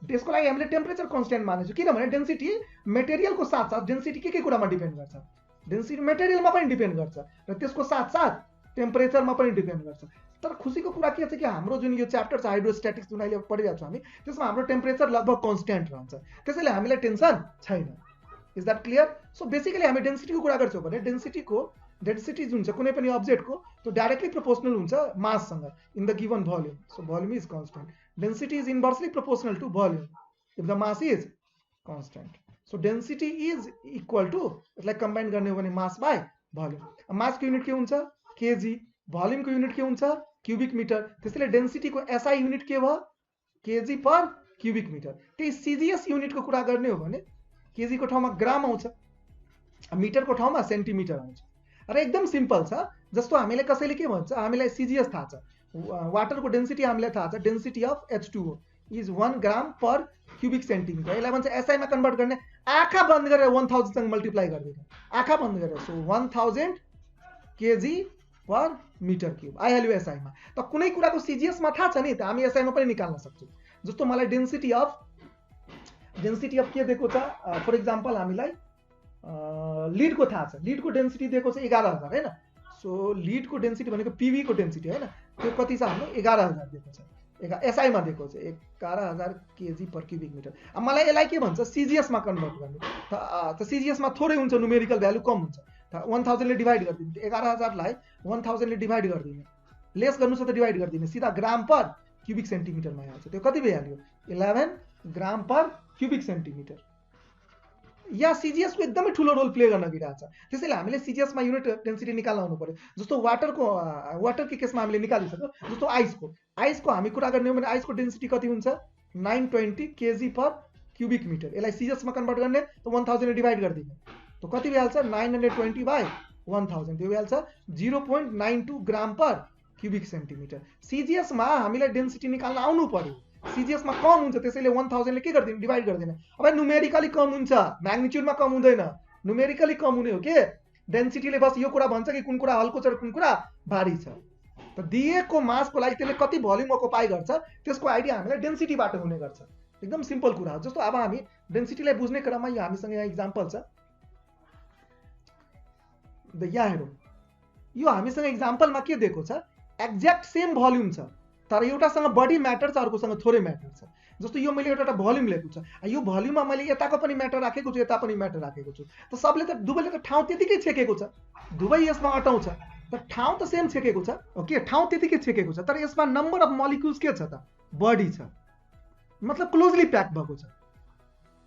त्यसको लागि हामीले टेम्परेचर कन्स्ट्यान्ट मानेछौँ, किनभने डेन्सिटी मेटेरियलको साथसाथ डेन्सिटी के कुरामा डिपेन्ड गर्छ, डेन्सिटी मेटेरियलमा पनि डिपेन्ड गर्छ र त्यसको साथसाथ टेम्परेचरमा पनि डिपेन्ड गर्छ। तर खुसीको कुरा के छ कि हाम्रो जुन यो च्याप्टर छ हाइड्रोस्ट्याटिक्स जुन अहिले पढिरहेको छौँ हामी, त्यसमा हाम्रो टेम्परेचर लगभग कन्स्ट्यान्ट रहन्छ, त्यसैले हामीलाई टेन्सन छैन। Is that clear? So basically हामी डेन्सिटीको कुरा गर्छौँ भने डेन्सिटी जुन छ कुनै पनि अब्जेक्टको त्यो डाइरेक्टली प्रोपोर्सनल हुन्छ माससँग in the given volume. So volume is constant, density is inversely proportional to volume if the mass is constant. So density is equal to, यसलाई कम्बाइन गर्ने हो भने मास बाई भोल्युम। मासको युनिट के हुन्छ, KG, भोल्युमको unit के हुन्छ, cubic metre. त्यसैले डेन्सिटीको एसआई युनिट के भयो, केजी पर क्युबिक मिटर। त्यही सिजिएस युनिटको कुरा गर्ने हो भने केजीको ठाउँमा ग्राम आउँछ, मिटरको ठाउँमा सेन्टिमिटर आउँछ। र एकदम सिम्पल छ। जस्तो हामीले कसैले के भन्छ, हामीलाई सिजिएस थाहा छ, वाटरको डेन्सिटी हामीलाई थाहा छ, density of H2O is 1 gram per cubic centimetre. यसलाई भन्छ एसआईमा कन्भर्ट गर्ने, आँखा बन्द गरेर 1000 सँग मल्टिप्लाई गरिदिने, आँखा बन्द गरेर। So 1000 K G per metre cube आइहाल्यो एसआईमा। त कुनै कुराको सिजिएसमा थाहा छ नि त हामी एसआईमा पनि निकाल्न सक्छौँ। जस्तो मलाई डेन्सिटी अफ के दिएको छ, फर इक्जाम्पल हामीलाई लिडको थाहा छ, लिडको डेन्सिटी दिएको छ 11000 होइन। सो लिडको डेन्सिटी भनेको पीवी को डेन्सिटी होइन, त्यो कति छ हाम्रो 11000 दिएको छ, एसआईमा दिएको छ 11000 केजी पर क्युबिक मिटर। अब मलाई यसलाई के भन्छ, सिजिएसमा कन्भर्ट गर्ने। त सिजिएसमा थोरै हुन्छ, न्युमेरिकल भ्यालु कम हुन्छ, त 1000 ले डिभाइड गरिदिने, 11000लाई 1000 ले डिभाइड गरिदिने, लेस गर्नु छ त डिभाइड गरिदिने, सिधा ग्राम पर क्युबिक सेन्टिमिटरमा आउँछ। त्यो कति भइहाल्यो, 11 ग्राम पर क्युबिक सेन्टिमिटर। या सिजिएस को एकदमै ठुलो रोल प्ले गर्न गइरहेछ। त्यसैले हामीले सिजिएसमा युनिट डेन्सिटी निकाल्न आउनु पर्यो। जस्तो वाटरको केसमा हामीले निकालिसक्यो। जस्तो आइसको हामी कुरा गर्ने हो भने आइसको डेन्सिटी कति हुन्छ, 920 केजी पर क्युबिक मिटर। यसलाई सिजिएसमा कन्भर्ट गर्ने त 1000 ले डिभाइड गरिदिने, त कति भइहाल्छ 920 बाई 1000, त्यो भइहाल्छ 0.92 ग्राम पर क्युबिक सेन्टिमिटर। सिजिएसमा हामीलाई डेन्सिटी निकाल्न आउनु पर्यो, सिजिएसमा कम हुन्छ, त्यसैले 1000 ले के गरिदिने, डिभाइड गरिदिने। अब न्युमेरिकली कम हुन्छ, म्याग्निट्युडमा कम हुँदैन, न्युमेरिकली कम हुने हो के। डेन्सिटीले बस यो कुरा भन्छ कि कुन कुरा हल्को छ र कुन कुरा भारी छ। त दिएको मासको लागि त्यसले कति भोल्युम अकुपाई गर्छ त्यसको आइडिया हामीलाई डेन्सिटीबाट हुने गर्छ। एकदम सिम्पल कुरा हो। जस्तो अब हामी डेन्सिटीलाई बुझ्ने क्रममा यो हामीसँग यहाँ इक्जाम्पल छ, यहाँ हेरौँ, यो हामीसँग इक्जाम्पलमा के दिएको छ, एक्ज्याक्ट सेम भोल्युम छ तर एउटासँग बढी म्याटर छ अर्कोसँग थोरै म्याटर छ। जस्तो यो मैले एउटा भोल्युम लिएको छ, यो भोल्युममा मैले यताको पनि म्याटर राखेको छु, यता पनि म्याटर राखेको छु, त सबले त दुवैले त ठाउँ त्यतिकै छेकेको छ, दुवै यसमा अटाउँछ, त ठाउँ त सेम छेकेको छ, ओके, ठाउँ त्यतिकै छेकेको छ, तर यसमा नम्बर अफ मोलिक्युल्स के छ त बढी छ, मतलब क्लोजली प्याक भएको छ,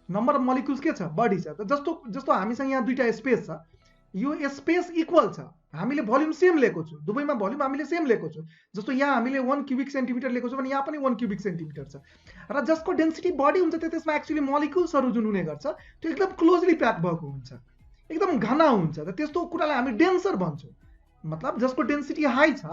नम्बर अफ मोलिक्युल्स के छ बढी छ। त जस्तो हामीसँग यहाँ दुईटा स्पेस छ, यो स्पेस इक्वल छ, हामीले भोल्युम सेम लिएको छु, दुवैमा भोल्युम हामीले सेम लिएको छु। जस्तो यहाँ हामीले 1 क्युबिक सेन्टिमिटर लिएको छु भने यहाँ पनि 1 क्युबिक सेन्टिमिटर छ, र जसको डेन्सिटी बढी हुन्छ त्यसमा एक्चुअली मोलिक्युल्सहरू जुन हुने गर्छ त्यो एकदम क्लोजली प्याक भएको हुन्छ, एकदम घना हुन्छ, त त्यस्तो कुरालाई हामी डेन्सर भन्छौँ। मतलब जसको डेन्सिटी हाई छ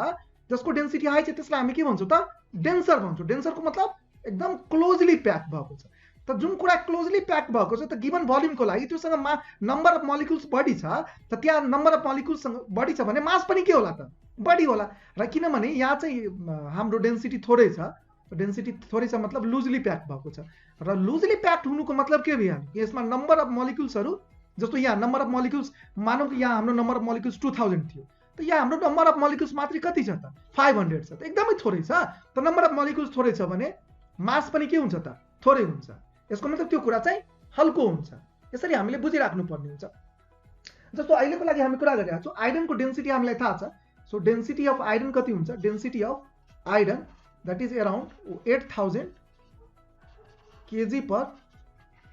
त्यसलाई हामी के भन्छौँ त, डेन्सर भन्छौँ। डेन्सरको मतलब एकदम क्लोजली प्याक भएको छ। त जुन कुरा क्लोजली प्याक भएको छ त गिभन भोल्युमको लागि त्योसँग नम्बर अफ मोलिक्युल्स बढी छ, त त्यहाँ नम्बर अफ मोलिक्युल्स बढी छ भने मास पनि के होला त बढी होला। र किनभने यहाँ चाहिँ हाम्रो डेन्सिटी थोरै छ, मतलब लुजली प्याक भएको छ, र लुजली प्याक्ड हुनुको मतलब के भयो, यसमा नम्बर अफ मोलिक्युल्सहरू, जस्तो यहाँ नम्बर अफ मोलिक्युल्स मानौँ कि यहाँ हाम्रो नम्बर अफ मोलिक्युल्स 2000 थियो, त यहाँ हाम्रो नम्बर अफ मोलिक्युल्स मात्रै कति छ त 500 छ, त एकदमै थोरै छ। त नम्बर अफ मोलिक्युल्स थोरै छ भने मास पनि के हुन्छ त थोरै हुन्छ, यसको मतलब त्यो कुरा चाहिँ हल्को हुन्छ। यसरी हामीले बुझिराख्नु पर्ने हुन्छ। जस्तो अहिलेको लागि हामी कुरा गरिरहेको छौँ, आइरनको डेन्सिटी हामीलाई थाहा छ। सो डेन्सिटी अफ आइरन कति हुन्छ, density of iron that is around 8000 K G per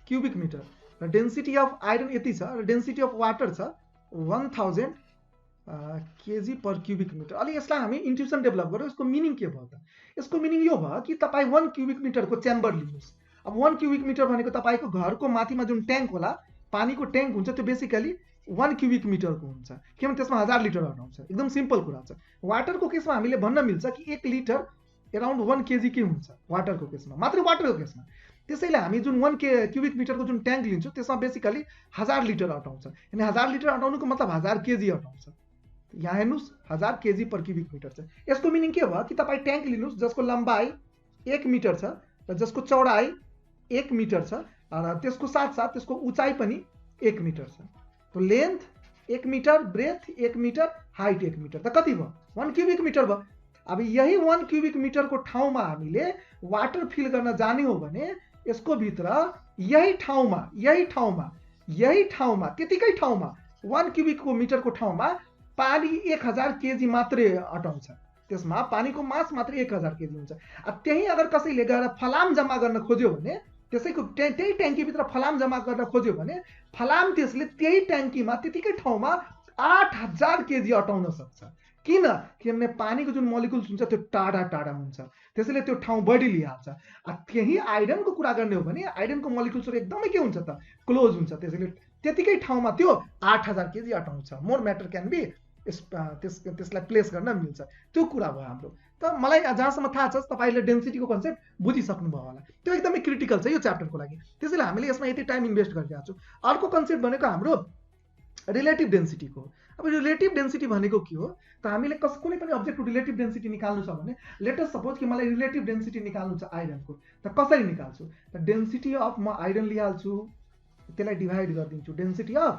cubic metre. र डेन्सिटी अफ आइरन यति छ र डेन्सिटी अफ वाटर छ 1000 केजी पर क्युबिक मिटर। अलि यसलाई हामी इन्ट्युसन डेभलप गरौँ। यसको मिनिङ के भयो त? यसको मिनिङ यो भयो कि तपाईँ 1 क्युबिक मिटरको च्याम्बर लिनुहोस्। अब 1 क्युबिक मिटर भनेको तपाईँको घरको माथिमा जुन ट्याङ्क होला, पानीको ट्याङ्क हुन्छ, त्यो बेसिकली 1 क्युबिक मिटरको हुन्छ, किनभने त्यसमा 1000 लिटर अटाउँछ। एकदम सिम्पल कुरा छ। वाटरको केसमा हामीले भन्न मिल्छ कि 1 लिटर एराउन्ड 1 केजी के हुन्छ वाटरको केसमा, मात्रै वाटरको केसमा। त्यसैले हामी जुन 1 क्युबिक मिटरको जुन ट्याङ्क लिन्छौँ त्यसमा बेसिकली 1000 लिटर अटाउँछ। अनि 1000 लिटर अटाउनुको मतलब 1000 केजी अटाउँछ। यहाँ हेर्नुहोस् 1000 केजी पर क्युबिक मिटर छ। यसको मिनिङ के भयो कि तपाईँ ट्याङ्क लिनुहोस् जसको लम्बाइ 1 मिटर छ र जसको चौडाइ 1 मिटर छ र त्यसको साथसाथ त्यसको उचाइ पनि 1 मिटर छ। तो length 1 metre, breadth 1 metre, height 1 metre, त कति भयो? 1 क्युबिक मिटर भयो। अब यही 1 क्युबिक मिटरको ठाउँमा हामीले वाटर फिल गर्न जाने हो भने यसको भित्र यही ठाउँमा त्यतिकै ठाउँमा 1 क्युबिक मिटरको ठाउँमा पानी 1000 केजी मात्रै अटाउँछ। त्यसमा पानीको मास मात्र 1000 केजी हुन्छ। अब त्यही अगर कसैले गएर फलाम जम्मा गर्न खोज्यो भने, त्यसैको त्यही ट्याङ्कीभित्र फलाम जम्मा गर्न खोज्यो भने फलाम त्यसले त्यही ट्याङ्कीमा त्यतिकै ठाउँमा 8000 केजी अटाउन सक्छ। किनभने पानीको जुन मोलिकुल्स हुन्छ त्यो टाढा टाढा हुन्छ, त्यसैले त्यो ठाउँ बढी लिइहाल्छ। त्यही आइरनको कुरा गर्ने हो भने आइरनको मोलिकुल्सहरू एकदमै के हुन्छ त? क्लोज हुन्छ। त्यसैले त्यतिकै ठाउँमा त्यो 8000 केजी अटाउँछ। मोर म्याटर क्यान बी त्यसलाई प्लेस गर्न मिल्छ। त्यो कुरा भयो हाम्रो। त मलाई जहाँसम्म थाहा छ तपाईँले डेन्सिटीको कन्सेप्ट बुझिसक्नुभयो होला। त्यो एकदमै क्रिटिकल छ यो च्याप्टरको लागि। त्यसैले हामीले यसमा यति टाइम इन्भेस्ट गरिरहेको छौँ। अर्को कन्सेप्ट भनेको हाम्रो रिलेटिभ डेन्सिटीको। अब रिलेटिभ डेन्सिटी भनेको के हो त? हामीले कुनै पनि अब्जेक्टको रिलेटिभ डेन्सिटी निकाल्नु छ भने, लेट अस सपोज कि मलाई रिलेटिभ डेन्सिटी निकाल्नु छ आइरनको, त कसरी निकाल्छु? त डेन्सिटी अफ म आइरन लिइहाल्छु, त्यसलाई डिभाइड गरिदिन्छु डेन्सिटी अफ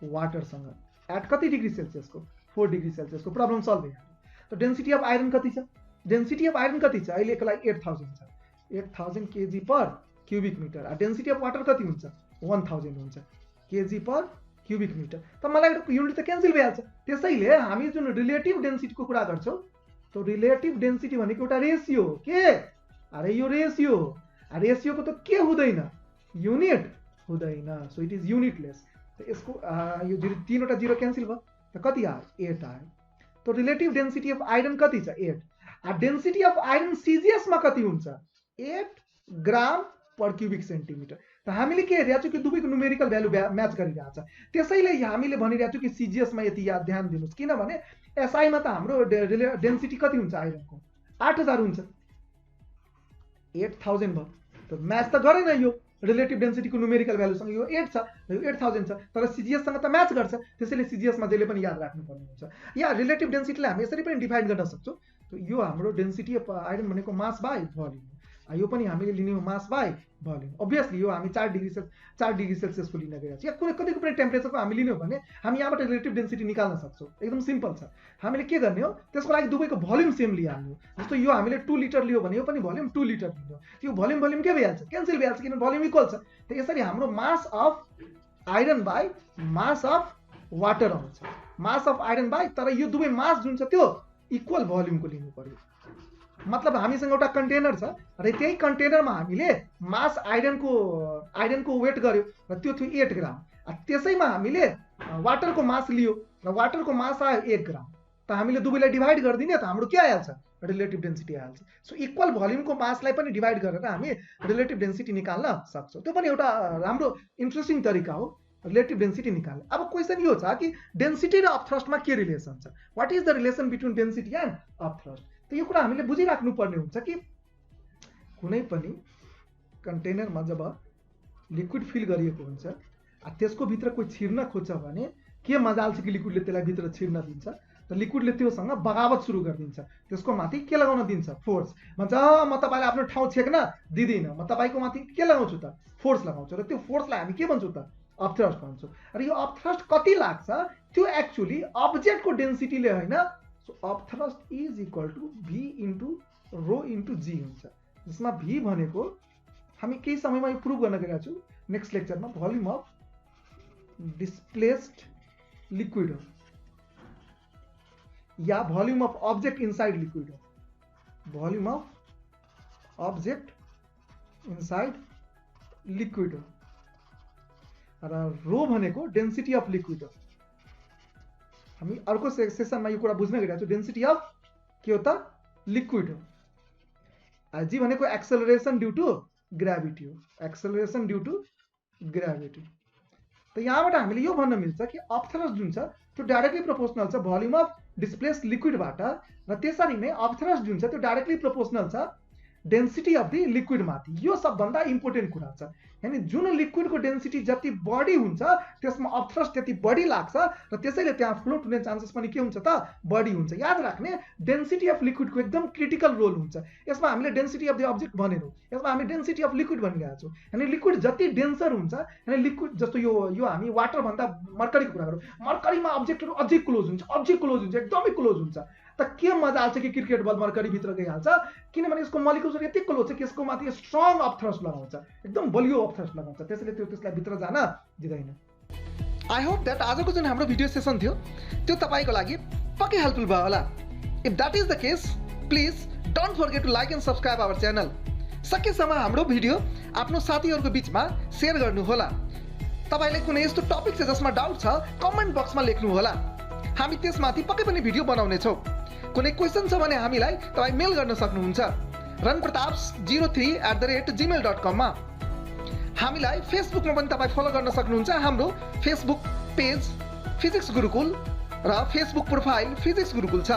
वाटरसँग एट कति डिग्री सेल्सियसको? 4 डिग्री सेल्सियसको। प्रब्लम सल्भ भइहाल्यो। त डेन्सिटी अफ आइरन कति छ? डेन्सिटी अफ आइरन कति छ? अहिलेको लागि 8000 छ। 8000 K G per cubic metre. Density of water कति हुन्छ? 1000 हुन्छ केजी पर क्युबिक मिटर। त मलाई युनिट त क्यान्सल भइहाल्छ। त्यसैले हामी जुन रिलेटिभ डेन्सिटीको कुरा गर्छौँ, त्यो रिलेटिभ डेन्सिटी भनेको एउटा रेसियो हो। के? अरे यो रेसियो हो। रेसियोको त के हुँदैन? युनिट हुँदैन। So it is unitless. त यसको यो 3वटा 0 क्यान्सल भयो, त कति आयो? 8 आयो। तो रिलेटिभ डेन्सिटी अफ आइरन कति छ? 8। डेन्सिटी अफ आइरन सिजिएसमा कति हुन्छ? 8 ग्राम पर क्युबिक सेन्टिमिटर। त हामीले के हेरिरहेको छौँ कि दुवैको न्युमेरिकल भ्यालु म्याच गरिरहेछ। त्यसैले हामीले भनिरहेको छौँ कि सिजिएसमा यति याद ध्यान दिनुहोस्, किनभने एसआईमा त हाम्रो डेन्सिटी कति हुन्छ आइरनको? 8000 हुन्छ। 8000 भयो। त म्याच त गरेन यो रिलेटिभ डेन्सिटीको न्युमेरिकल भ्यालुसँग। यो 8 छ, यो 8000 छ, तर सिजिएससँग त म्याच गर्छ। त्यसैले सिजिएसमा जहिले पनि याद राख्नुपर्ने हुन्छ। या रिलेटिभ डेन्सिटीलाई हामी यसरी पनि डिफाइन गर्न सक्छौँ। यो हाम्रो डेन्सिटी अफ आइरन भनेको मास बाई भोल्युम। यो पनि हामीले लिने हो मास बाई भोल्युम। अभियसली यो हामी 4 डिग्री सेल्सियसको लिन गइरहेको छ। या कतिको पनि टेम्परेचरको हामी लिने हो भने हामी यहाँबाट रिलेटिभ डेन्सिटी निकाल्न सक्छौँ। एकदम सिम्पल छ। हामीले के गर्ने हो? त्यसको लागि दुवैको भोल्युम सेम लिइहाल्नु। जस्तो यो हामीले 2 लिटर लियो भने यो पनि भोल्युम 2 लिटर लिनु। त्यो भोल्युम के भइहाल्छ? क्यान्सल भइहाल्छ, किनभने भोल्युम इक्वल छ। त यसरी हाम्रो mass of iron by mass of water आउँछ। मास अफ आइरन बाई, तर यो दुवै मास जुन छ त्यो इक्वल भोल्युमको लिनु पर्यो। मतलब हामीसँग एउटा कन्टेनर छ र त्यही कन्टेनरमा हामीले मास आइरनको वेट गर्यो र त्यो थियो 8 ग्राम। त्यसैमा हामीले वाटरको मास लियो र वाटरको मास आयो 1 ग्राम। त हामीले दुवैलाई डिभाइड गरिदिने, त हाम्रो के आइहाल्छ? रिलेटिभ डेन्सिटी आइहाल्छ। सो इक्वल भोल्युमको मासलाई पनि डिभाइड गरेर हामी रिलेटिभ डेन्सिटी निकाल्न सक्छौँ। त्यो पनि एउटा राम्रो इन्ट्रेस्टिङ तरिका हो रिलेटिभ डेन्सिटी निकाल्ने। अब क्वेसन यो छ कि डेन्सिटी र अपथ्रस्टमा के रिलेसन छ? What is the relation between density and upthrust? त यो कुरा हामीले बुझिराख्नु पर्ने हुन्छ कि कुनै पनि कन्टेनरमा जब लिक्विड फिल गरिएको हुन्छ, त्यसको भित्र कोही छिर्न खोज्छ भने के मजाल छ कि लिक्विडले त्यसलाई भित्र छिर्न दिन्छ। त लिक्विडले त्योसँग बगावत सुरु गरिदिन्छ। त्यसको माथि के लगाउन दिन्छ? फोर्स। भन्छ म तपाईँलाई आफ्नो ठाउँ छेक्न दिँदिनँ, म तपाईँको माथि के लगाउँछु त? फोर्स लगाउँछु। र त्यो फोर्सलाई हामी के भन्छौँ त? अपथ्रस्ट भन्छौँ। र यो अपथ्रस्ट कति लाग्छ? त्यो एक्चुअली अब्जेक्टको डेन्सिटीले होइन। So upthrust is equal to V into rho into g हुन्छ। जसमा भी भनेको हामी केही समयमा यो प्रुभ गर्न गइरहेको छौँ नेक्स्ट लेक्चरमा, भोल्युम अफ डिस्प्लेस्ड लिक्विड हो या volume of object inside liquid हो। Volume of object inside liquid हो। र रो भनेको डेन्सिटी अफ लिक्विड हो। हामी अर्को सेसनमा यो कुरा बुझ्न गइरहेको छौँ। डेन्सिटी अफ के हो त? लिक्विड हो। जी भनेको एक्सेलरेसन ड्यू टु ग्राभिटी हो, एक्सेलरेसन ड्यू टु ग्राभिटी। त यहाँबाट हामीले यो भन्न मिल्छ कि अपथरस जुन छ त्यो डाइरेक्टली प्रोपोर्सनल छ भोल्युम अफ डिस्प्लेस्ड लिक्विडबाट, र त्यसरी नै अपथरस जुन छ त्यो डाइरेक्टली प्रोपोर्सनल छ डेन्सिटी अफ द लिक्विड माथि। यो सबभन्दा इम्पोर्टेन्ट कुरा छ। यानी जुन लिक्विडको डेन्सिटी जति बढी हुन्छ त्यसमा अपथरस त्यति बढी लाग्छ र त्यसैले त्यहाँ फ्लोट हुने चान्सेस पनि के हुन्छ त? बढी हुन्छ। याद राख्ने डेन्सिटी अफ लिक्विडको एकदम क्रिटिकल रोल हुन्छ। यसमा हामीले डेन्सिटी अफ द अब्जेक्ट भनेनौँ, यसमा हामी डेन्सिटी अफ लिक्विड भनिरहेका छौँ। यानी लिक्विड जति डेन्सर हुन्छ, यानी लिक्विड जस्तो यो हामी वाटर भन्दा मर्करीको कुरा गरौँ, मर्करीमा अब्जेक्टहरू अझै क्लोज हुन्छ, एकदमै क्लोज हुन्छ। त के मजा आउँछ कि क्रिकेट बल मर्करी भित्र गइहाल्छ, किनभने यसको मलिकुल्सहरू यति क्लोज छ कि यसको माथि स्ट्रङ अपथ्रस्ट लगाउँछ, एकदम बलियो अपथ्रस्ट लगाउँछ, त्यसैले त्यसलाई भित्र जान दिँदैन। आई होप द्याट आजको जुन हाम्रो भिडियो सेसन थियो त्यो तपाईँको लागि पक्कै हेल्पफुल भयो होला। If that is the case please don't forget to like and subscribe our channel. सकेसम्म हाम्रो भिडियो आफ्नो साथीहरूको बिचमा सेयर गर्नुहोला। तपाईँलाई कुनै यस्तो टपिक छ जसमा डाउट छ कमेन्ट बक्समा लेख्नुहोला, हामी त्यसमाथि पक्कै पनि भिडियो बनाउनेछौँ। कुनै क्वेसन छ भने हामीलाई तपाईँ मेल गर्न सक्नुहुन्छ ranprataps03@gmail.com मा। हामीलाई फेसबुकमा पनि तपाईँ फलो गर्न सक्नुहुन्छ। हाम्रो फेसबुक पेज फिजिक्स गुरुकुल र फेसबुक प्रोफाइल फिजिक्स गुरुकुल छ।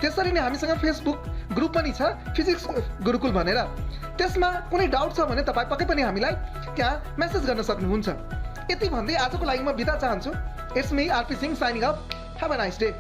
त्यसरी नै हामीसँग फेसबुक ग्रुप पनि छ फिजिक्स गुरुकुल भनेर। त्यसमा कुनै डाउट छ भने तपाईँ पक्कै पनि हामीलाई त्यहाँ मेसेज गर्न सक्नुहुन्छ। यति भन्दै आजको लागि म बिदा चाहन्छु। It's me RP Singh shining of. Have a nice day.